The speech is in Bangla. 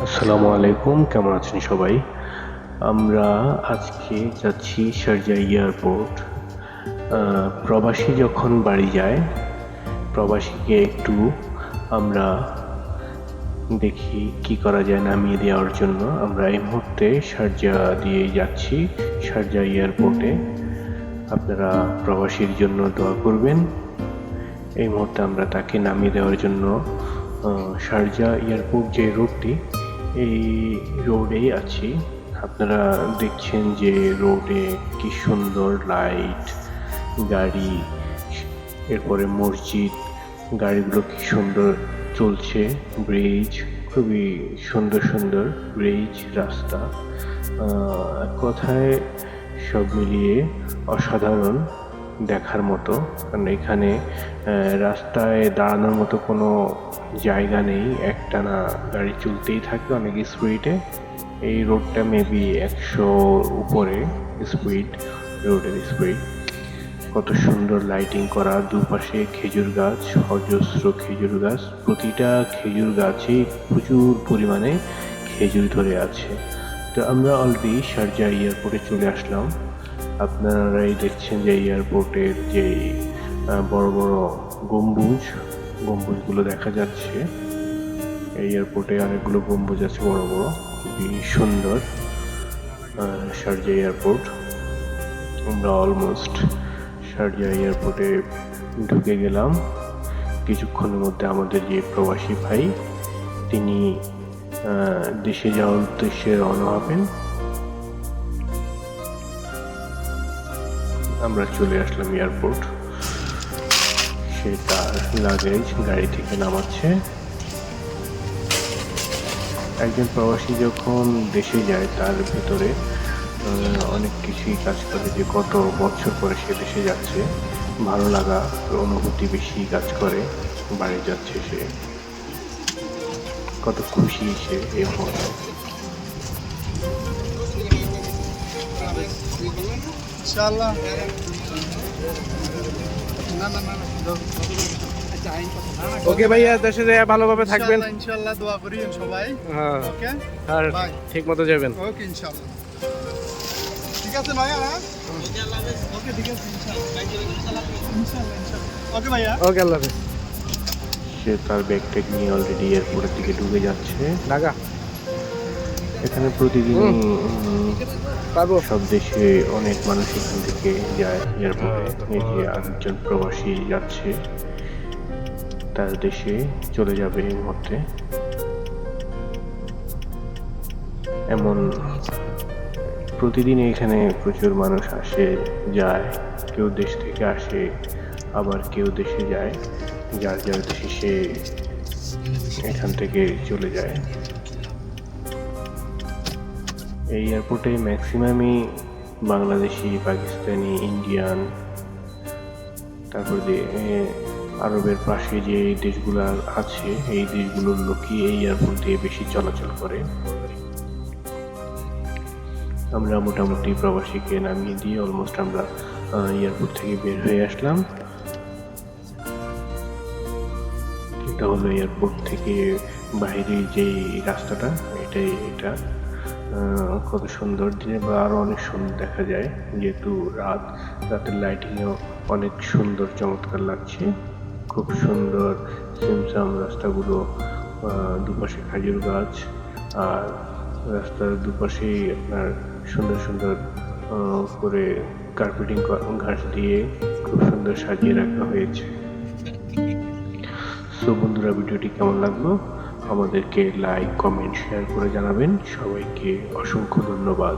আসসালামু আলাইকুম, কেমন আছেন সবাই? আমরা আজকে যাচ্ছি শারজা এয়ারপোর্ট। প্রবাসী যখন বাড়ি যায়, প্রবাসীকে একটু আমরা দেখি কি করা যায় নামিয়ে দেওয়ার জন্য। আমরা এই মুহূর্তে শারজা দিয়ে যাচ্ছি, শারজা এয়ারপোর্টে। আপনারা প্রবাসীর জন্য দোয়া করবেন। এই মুহূর্তে আমরা তাকে নামিয়ে দেওয়ার জন্য শারজা এয়ারপোর্ট যে রোডটি, এই রোডেই আছি। আপনারা দেখছেন যে রোডে কি সুন্দর লাইট, গাড়ি, এরপরে মসজিদ, গাড়িগুলো কি সুন্দর চলছে, ব্রিজ, খুবই সুন্দর সুন্দর ব্রিজ, রাস্তা, কথায় সব মিলিয়ে অসাধারণ দেখার মতো। কারণ এখানে রাস্তায় দাঁড়ানোর মতো কোনো জায়গা নেই, একটানা গাড়ি চলতেই থাকে অনেক স্পিডে। এই রোডটা মেবি 100 উপরে স্পিড, রোডের স্পিড। কত সুন্দর লাইটিং করা, দুপাশে খেজুর গাছ, অজস্র খেজুর গাছ, প্রতিটা খেজুর গাছে প্রচুর পরিমাণে খেজুর ধরে আছে। তো আমরা অলরেডি শারজা এয়ারপোর্টে চলে আসলাম। আপনারাই দেখছেন যে এয়ারপোর্টের যে বড় বড় গম্বুজগুলো দেখা যাচ্ছে। এই এয়ারপোর্টে অনেকগুলো গম্বুজ আছে বড় বড়, খুবই সুন্দর শারজা এয়ারপোর্ট। আমরা অলমোস্ট শারজা এয়ারপোর্টে ঢুকে গেলাম। কিছুক্ষণের মধ্যে আমাদের যে প্রবাসী ভাই, তিনি দেশে যাওয়ার উদ্দেশ্যে রওনা হবেন। আমরা চলে আসলাম এয়ারপোর্ট। সে তার লাগেজ গাড়ি থেকে নামাচ্ছে। একজন প্রবাসী যখন দেশে যায়, তার ভেতরে অনেক কিছুই কাজ করে, যে কত বছর পরে সে দেশে যাচ্ছে, ভালো লাগা অনুভূতি বেশি কাজ করে। বাড়ি যাচ্ছে সে, কত খুশি সে এই মুহূর্তে। ইনশাআল্লাহ। ওকে ভাইয়া, দেশে যায় ভালোভাবে থাকবেন। ইনশাআল্লাহ দোয়া করি সবাই। হ্যাঁ, ওকে, আর বাই। ঠিক মতো যাবেন। ওকে ইনশাআল্লাহ। ঠিক আছে ভাইয়া। ওকে আল্লাহ হাফেজ। ওকে ঠিক আছে ইনশাআল্লাহ। ইনশাআল্লাহ। ওকে ভাইয়া। ওকে আল্লাহ হাফেজ। সে তার ব্যাগটেক নিয়ে অলরেডি এয়ারপোর্টের দিকে ঢুকে যাচ্ছে। ঢাকা এখানে প্রতিদিন পারবো। সব দেশে অনেক মানুষ এখান থেকে যায় এয়ারপোর্টে। এই যে আরেকজন প্রবাসী যাচ্ছে, তার দেশে চলে যাবে এই মুহূর্তে। এমন প্রতিদিন এখানে প্রচুর মানুষ আসে যায়, কেউ দেশ থেকে আসে, আবার কেউ দেশে যায়, যার যার দেশে সে এখান থেকে চলে যায়। এই এয়ারপোর্টে ম্যাক্সিমামই বাংলাদেশি, পাকিস্তানি, ইন্ডিয়ান, তারপরে আরবের পাশে যে দেশগুলো আছে, এই দেশগুলোর লোকই এই এয়ারপোর্ট দিয়ে বেশি চলাচল করে। আমরা মোটামুটি প্রবাসীকে নামিয়ে দিয়ে অলমোস্ট আমরা এয়ারপোর্ট থেকে বের হয়ে আসলাম। এটা হলো এয়ারপোর্ট থেকে বাইরের যেই রাস্তাটা, এটা কত সুন্দর, দিনে বা আরো অনেক সুন্দর দেখা যায়, যেহেতু রাতের লাইটিংও অনেক সুন্দর, চমৎকার লাগছে। খুব সুন্দর সিমসাম রাস্তাগুলো, দুপাশে খেজুর গাছ, আর রাস্তার দুপাশেই আপনার সুন্দর সুন্দর করে কার্পেটিং ঘাস দিয়ে খুব সুন্দর সাজিয়ে রাখা হয়েছে। সো বন্ধুরা, ভিডিওটি কেমন লাগলো আমাদেরকে লাইক, কমেন্ট, শেয়ার করে জানাবেন। সবাইকে অসংখ্য ধন্যবাদ।